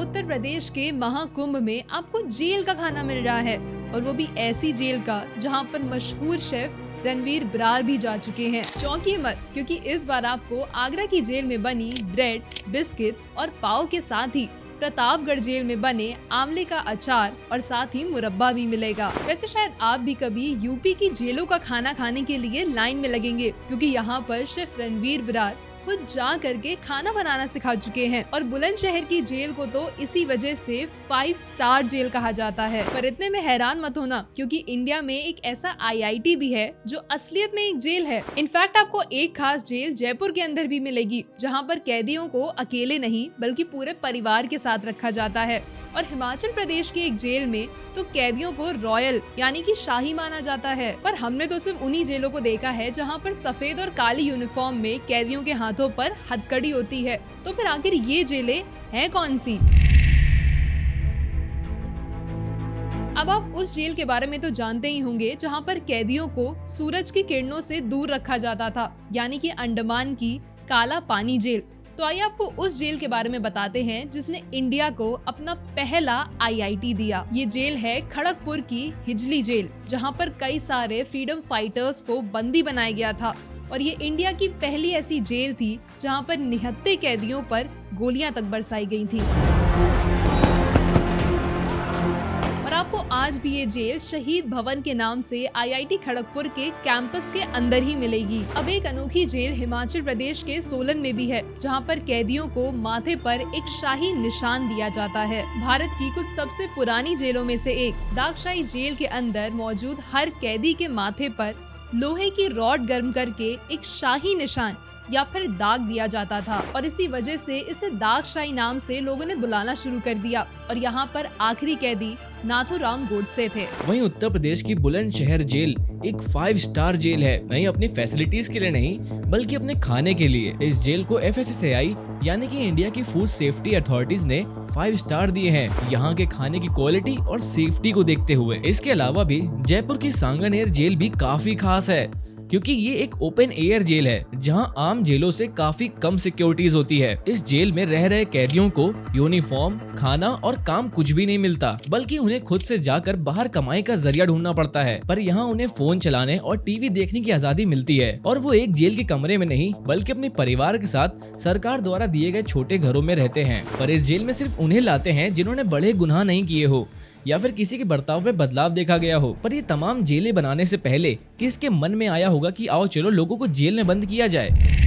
उत्तर प्रदेश के महाकुंभ में आपको जेल का खाना मिल रहा है, और वो भी ऐसी जेल का जहां पर मशहूर शेफ रणवीर बरार भी जा चुके हैं। चौंकिए मत, क्योंकि इस बार आपको आगरा की जेल में बनी ब्रेड, बिस्किट्स और पाव के साथ ही प्रतापगढ़ जेल में बने आंवले का अचार और साथ ही मुरब्बा भी मिलेगा। वैसे शायद आप भी कभी यूपी की जेलों का खाना खाने के लिए लाइन में लगेंगे, क्योंकि यहाँ पर शेफ रणवीर बरार खुद जा करके खाना बनाना सिखा चुके हैं। और बुलंदशहर की जेल को तो इसी वजह से 5 स्टार जेल कहा जाता है। पर इतने में हैरान मत होना, क्योंकि इंडिया में एक ऐसा IIT भी है जो असलियत में एक जेल है। इनफैक्ट आपको एक खास जेल जयपुर के अंदर भी मिलेगी, जहाँ पर कैदियों को अकेले नहीं बल्कि पूरे परिवार के साथ रखा जाता है। और हिमाचल प्रदेश की एक जेल में तो कैदियों को रॉयल यानी कि शाही माना जाता है। पर हमने तो सिर्फ उन्हीं जेलों को देखा है जहाँ पर सफेद और काली यूनिफॉर्म में कैदियों के हाथों पर हथकड़ी होती है। तो फिर आखिर ये जेलें हैं कौन सी? अब आप उस जेल के बारे में तो जानते ही होंगे जहाँ पर कैदियों को सूरज की किरणों से दूर रखा जाता था, यानी कि अंडमान की काला पानी जेल। तो आइए आपको उस जेल के बारे में बताते हैं जिसने इंडिया को अपना पहला IIT दिया। ये जेल है खड़गपुर की हिजली जेल, जहां पर कई सारे फ्रीडम फाइटर्स को बंदी बनाया गया था। और ये इंडिया की पहली ऐसी जेल थी जहां पर निहत्थे कैदियों पर गोलियां तक बरसाई गई थी। और आपको आज भी ये जेल शहीद भवन के नाम से IIT खड़गपुर के कैंपस के अंदर ही मिलेगी। अब एक अनोखी जेल हिमाचल प्रदेश के सोलन में भी है, जहां पर कैदियों को माथे पर एक शाही निशान दिया जाता है। भारत की कुछ सबसे पुरानी जेलों में से एक दागशाही जेल के अंदर मौजूद हर कैदी के माथे पर लोहे की रॉड गर्म करके एक शाही निशान या फिर दाग दिया जाता था, और इसी वजह से इसे दागशाही नाम से लोगों ने बुलाना शुरू कर दिया। और यहाँ पर आखिरी कैदी नाथूराम गोडसे थे। वहीं उत्तर प्रदेश की बुलंदशहर जेल एक 5 स्टार जेल है, नहीं अपनी फैसिलिटीज के लिए नहीं बल्कि अपने खाने के लिए। इस जेल को FSSAI यानी कि इंडिया की फूड सेफ्टी अथॉरिटीज ने 5 स्टार दिए हैं, यहाँ के खाने की क्वालिटी और सेफ्टी को देखते हुए। इसके अलावा भी जयपुर की सांगानेर जेल भी काफी खास है, क्योंकि ये एक ओपन एयर जेल है जहां आम जेलों से काफी कम सिक्योरिटीज होती है। इस जेल में रह रहे कैदियों को यूनिफॉर्म, खाना और काम कुछ भी नहीं मिलता, बल्कि उन्हें खुद से जाकर बाहर कमाई का जरिया ढूंढना पड़ता है। पर यहाँ उन्हें फोन चलाने और टीवी देखने की आजादी मिलती है, और वो एक जेल के कमरे में नहीं बल्कि अपने परिवार के साथ सरकार द्वारा दिए गए छोटे घरों में रहते हैं। पर इस जेल में सिर्फ उन्हें लाते हैं जिन्होंने बड़े गुनाह नहीं किए हो या फिर किसी के बर्ताव में बदलाव देखा गया हो। पर ये तमाम जेलें बनाने से पहले किसके मन में आया होगा कि आओ चलो लोगों को जेल में बंद किया जाए?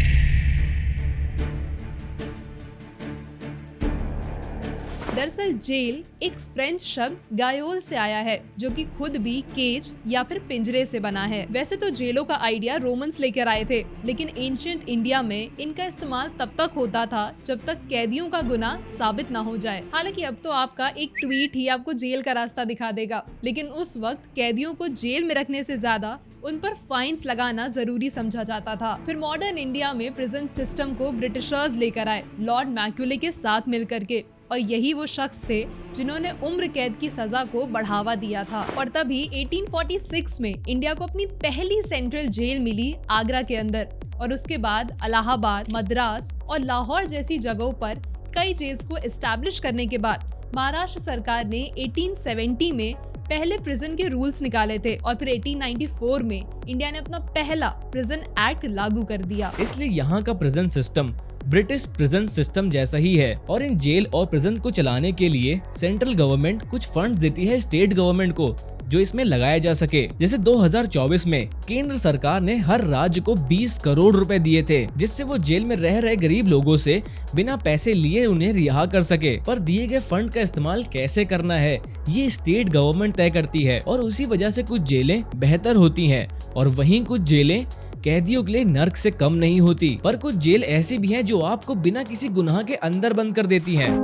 दरअसल जेल एक फ्रेंच शब्द गायोल से आया है, जो कि खुद भी केज या फिर पिंजरे से बना है। वैसे तो जेलों का आइडिया रोमन्स लेकर आए थे, लेकिन एंशिएंट इंडिया में इनका इस्तेमाल तब तक होता था जब तक कैदियों का गुनाह साबित ना हो जाए। हालांकि अब तो आपका एक ट्वीट ही आपको जेल का रास्ता दिखा देगा, लेकिन उस वक्त कैदियों को जेल में रखने से ज्यादा उन पर फाइन्स लगाना जरूरी समझा जाता था। फिर मॉडर्न इंडिया में प्रिजन सिस्टम को ब्रिटिशर्स लेकर आए, लॉर्ड मैक्यूले के साथ मिलकर के, और यही वो शख्स थे जिन्होंने उम्र कैद की सजा को बढ़ावा दिया था। और तभी 1846 में इंडिया को अपनी पहली सेंट्रल जेल मिली आगरा के अंदर, और उसके बाद इलाहाबाद, मद्रास और लाहौर जैसी जगहों पर कई जेल्स को एस्टैब्लिश करने के बाद महाराष्ट्र सरकार ने 1870 में पहले प्रिजन के रूल्स निकाले थे, और फिर 1894 में इंडिया ने अपना पहला प्रिजन एक्ट लागू कर दिया। इसलिए यहाँ का prison system British prison system जैसा ही है, और इन जेल और प्रिजन को चलाने के लिए सेंट्रल गवर्नमेंट कुछ फंड्स देती है स्टेट गवर्नमेंट को, जो इसमें लगाया जा सके। जैसे 2024 में केंद्र सरकार ने हर राज्य को 20 करोड़ रुपए दिए थे, जिससे वो जेल में रह रहे गरीब लोगों से बिना पैसे लिए उन्हें रिहा कर सके। पर दिए गए फंड का इस्तेमाल कैसे करना है ये स्टेट गवर्नमेंट तय करती है, और उसी वजह से कुछ जेलें बेहतर होती हैं और वहीं कुछ जेलें कैदियों के लिए नर्क से कम नहीं होती। पर कुछ जेल ऐसी भी हैं जो आपको बिना किसी गुनाह के अंदर बंद कर देती हैं।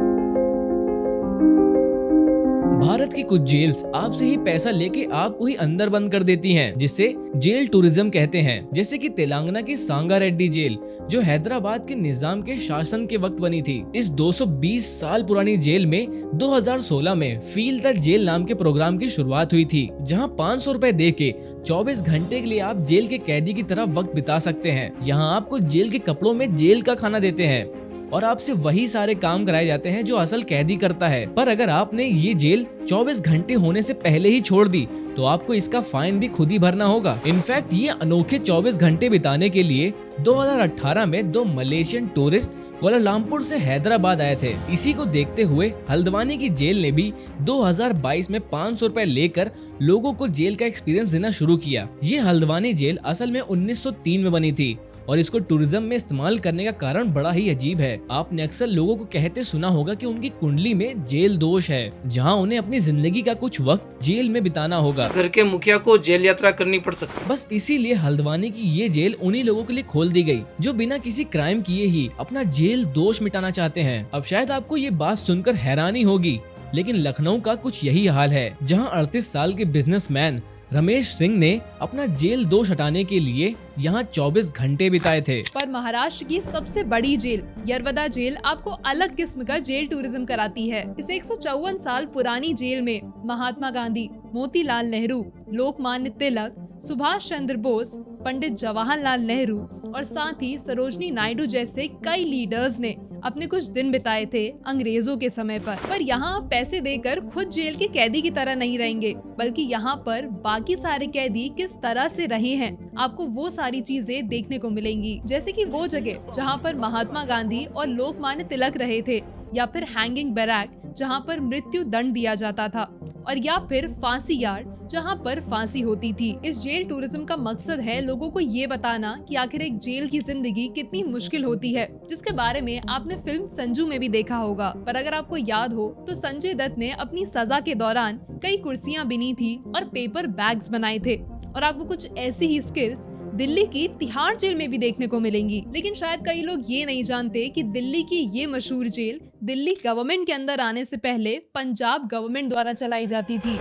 भारत की कुछ जेल्स आपसे ही पैसा लेके आपको ही अंदर बंद कर देती हैं, जिसे जेल टूरिज्म कहते हैं। जैसे कि तेलंगाना की सांगारेड्डी जेल, जो हैदराबाद के निजाम के शासन के वक्त बनी थी। इस 220 साल पुरानी जेल में 2016 में फील द जेल नाम के प्रोग्राम की शुरुआत हुई थी, जहां 500 रुपए दे के 24 घंटे के लिए आप जेल के कैदी की तरह वक्त बिता सकते हैं। यहाँ आपको जेल के कपड़ों में जेल का खाना देते हैं, और आपसे वही सारे काम कराए जाते हैं जो असल कैदी करता है। पर अगर आपने ये जेल 24 घंटे होने से पहले ही छोड़ दी तो आपको इसका फाइन भी खुद ही भरना होगा। इनफैक्ट ये अनोखे 24 घंटे बिताने के लिए 2018 में 2 मलेशियन टूरिस्ट कोलालमपुर से हैदराबाद आए थे। इसी को देखते हुए हल्द्वानी की जेल ने भी 2022 में 500 रुपए लेकर लोगों को जेल का एक्सपीरियंस देना शुरू किया। ये हल्द्वानी जेल असल में 1903 में बनी थी और इसको टूरिज्म में इस्तेमाल करने का कारण बड़ा ही अजीब है। आपने अक्सर लोगों को कहते सुना होगा कि उनकी कुंडली में जेल दोष है, जहां उन्हें अपनी जिंदगी का कुछ वक्त जेल में बिताना होगा। घर के मुखिया को जेल यात्रा करनी पड़ सकती। बस इसीलिए हल्द्वानी की ये जेल उन्हीं लोगों के लिए खोल दी गई जो बिना किसी क्राइम किए ही अपना जेल दोष मिटाना चाहते हैं। अब शायद आपको ये बात सुनकर हैरानी होगी, लेकिन लखनऊ का कुछ यही हाल है, जहाँ 38 साल के बिजनेसमैन रमेश सिंह ने अपना जेल दोष हटाने के लिए यहाँ 24 घंटे बिताए थे। पर महाराष्ट्र की सबसे बड़ी जेल यरवदा जेल आपको अलग किस्म का जेल टूरिज्म कराती है। इस 154 साल पुरानी जेल में महात्मा गांधी, मोतीलाल नेहरू, लोकमान्य तिलक, सुभाष चंद्र बोस, पंडित जवाहरलाल नेहरू और साथ ही सरोजनी नायडू जैसे कई लीडर्स ने अपने कुछ दिन बिताए थे अंग्रेजों के समय पर यहाँ आप पैसे देकर खुद जेल के कैदी की तरह नहीं रहेंगे, बल्कि यहाँ पर बाकी सारे कैदी किस तरह से रहे हैं आपको वो सारी चीजें देखने को मिलेंगी। जैसे कि वो जगह जहाँ पर महात्मा गांधी और लोकमान्य तिलक रहे थे, या फिर हैंगिंग बैरक जहाँ पर मृत्यु दंड दिया जाता था, और या फिर फांसी यार्ड जहाँ पर फांसी होती थी। इस जेल टूरिज्म का मकसद है लोगों को ये बताना कि आखिर एक जेल की जिंदगी कितनी मुश्किल होती है, जिसके बारे में आपने फिल्म संजू में भी देखा होगा। पर अगर आपको याद हो तो संजय दत्त ने अपनी सजा के दौरान कई कुर्सियां बिनी थी और पेपर बैग्स बनाए थे, और आपको कुछ ऐसी ही स्किल्स दिल्ली की तिहाड़ जेल में भी देखने को मिलेंगी। लेकिन शायद कई लोग ये नहीं जानते कि दिल्ली की ये मशहूर जेल दिल्ली गवर्नमेंट के अंदर आने से पहले पंजाब गवर्नमेंट द्वारा चलाई जाती थी।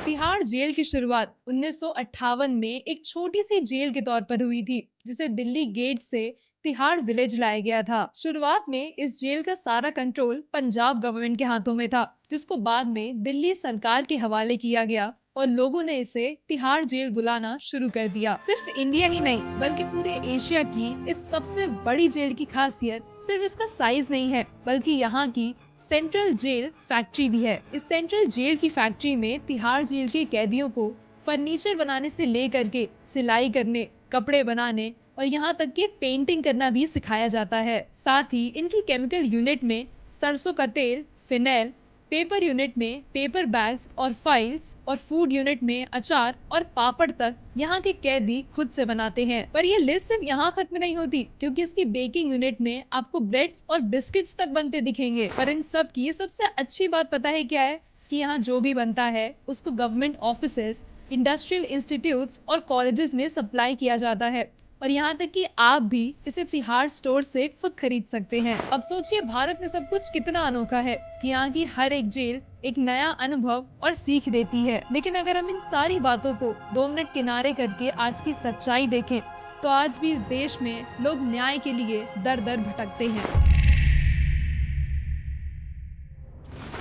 तिहाड़ जेल की शुरुआत 1958 में एक छोटी सी जेल के तौर पर हुई थी, जिसे दिल्ली गेट से तिहाड़ विलेज लाया गया था। शुरुआत में इस जेल का सारा कंट्रोल पंजाब गवर्नमेंट के हाथों में था, जिसको बाद में दिल्ली सरकार के हवाले किया गया और लोगों ने इसे तिहाड़ जेल बुलाना शुरू कर दिया। सिर्फ इंडिया ही नहीं बल्कि पूरे एशिया की इस सबसे बड़ी जेल की खासियत सिर्फ इसका साइज नहीं है, बल्कि यहाँ की सेंट्रल जेल फैक्ट्री भी है। इस सेंट्रल जेल की फैक्ट्री में तिहाड़ जेल के कैदियों को फर्नीचर बनाने से लेकर के सिलाई करने, कपड़े बनाने और यहाँ तक कि पेंटिंग करना भी सिखाया जाता है। साथ ही इनकी केमिकल यूनिट में सरसों का तेल, फिनाइल, पेपर यूनिट में पेपर बैग्स और फाइल्स, और फूड यूनिट में अचार और पापड़ तक यहाँ के कैदी खुद से बनाते हैं। पर ये लिस्ट सिर्फ यहाँ खत्म नहीं होती, क्योंकि इसकी बेकिंग यूनिट में आपको ब्रेड्स और बिस्किट्स तक बनते दिखेंगे। पर इन सब की सबसे अच्छी बात पता है क्या है? कि यहाँ जो भी बनता है उसको गवर्नमेंट ऑफिसेस, इंडस्ट्रियल इंस्टीट्यूट्स और कॉलेजेस में सप्लाई किया जाता है, और यहाँ तक कि आप भी इसे तिहाड़ स्टोर से खुद खरीद सकते हैं। अब सोचिए भारत में सब कुछ कितना अनोखा है कि यहाँ की हर एक जेल एक नया अनुभव और सीख देती है। लेकिन अगर हम इन सारी बातों को 2 मिनट किनारे करके आज की सच्चाई देखें, तो आज भी इस देश में लोग न्याय के लिए दर दर भटकते हैं।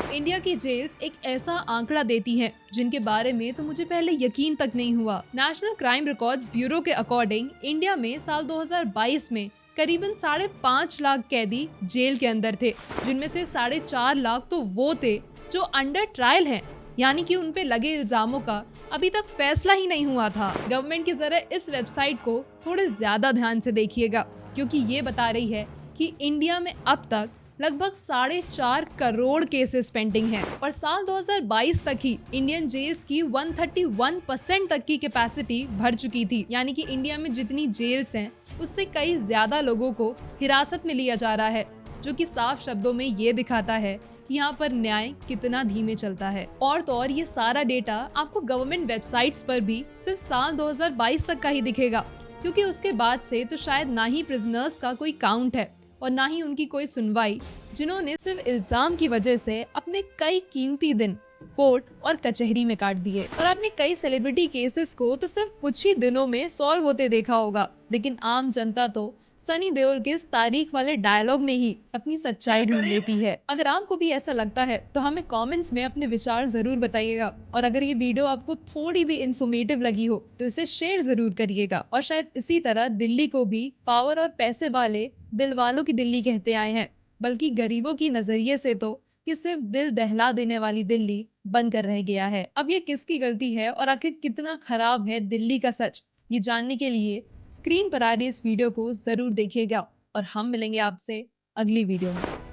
इंडिया की जेल्स एक ऐसा आंकड़ा देती हैं जिनके बारे में तो मुझे पहले यकीन तक नहीं हुआ। नेशनल क्राइम रिकॉर्ड्स ब्यूरो के अकॉर्डिंग इंडिया में साल 2022 में करीबन 5.5 लाख कैदी जेल के अंदर थे, जिनमें से 4.5 लाख तो वो थे जो अंडर ट्रायल हैं, यानी कि उन पे लगे इल्जामों का अभी तक फैसला ही नहीं हुआ था। गवर्नमेंट की जरा इस वेबसाइट को थोड़े ज्यादा ध्यान से देखिएगा, क्योंकि ये बता रही है कि इंडिया में अब तक लगभग 4.5 करोड़ केसेस पेंडिंग हैं, और साल 2022 तक ही इंडियन जेल्स की 131% तक की कैपेसिटी भर चुकी थी। यानी कि इंडिया में जितनी जेल्स हैं उससे कई ज्यादा लोगों को हिरासत में लिया जा रहा है, जो कि साफ शब्दों में ये दिखाता है कि यहाँ पर न्याय कितना धीमे चलता है। और तो और ये सारा डेटा आपको गवर्नमेंट वेबसाइट्स पर भी सिर्फ साल 2022 तक का ही दिखेगा, क्योंकि उसके बाद से तो शायद ना ही प्रिजनर्स का कोई काउंट है और ना ही उनकी कोई सुनवाई, जिन्होंने सिर्फ इल्जाम की वजह से अपने कई कीमती दिन कोर्ट और कचहरी में काट दिए। और आपने कई सेलिब्रिटी केसेस को तो सिर्फ कुछ ही दिनों में सॉल्व होते देखा होगा, लेकिन आम जनता तो सनी देओल के इस तारीख वाले डायलॉग में ही अपनी सच्चाई ढूंढ लेती है। अगर आपको भी ऐसा लगता है तो हमें कमेंट्स में अपने विचार जरूर बताइएगा, और अगर ये वीडियो आपको थोड़ी भी इंफॉर्मेटिव लगी हो तो इसे शेयर जरूर करिएगा। और शायद इसी तरह दिल्ली को भी पावर और पैसे वाले दिल वालों की दिल्ली कहते आए हैं, बल्कि गरीबों की नजरिए से तो कि सिर्फ दिल दहला देने वाली दिल्ली बनकर रह गया है। अब ये किसकी गलती है और आखिर कितना खराब है दिल्ली का सच, ये जानने के लिए स्क्रीन पर आ रही इस वीडियो को जरूर देखिएगा, और हम मिलेंगे आपसे अगली वीडियो में।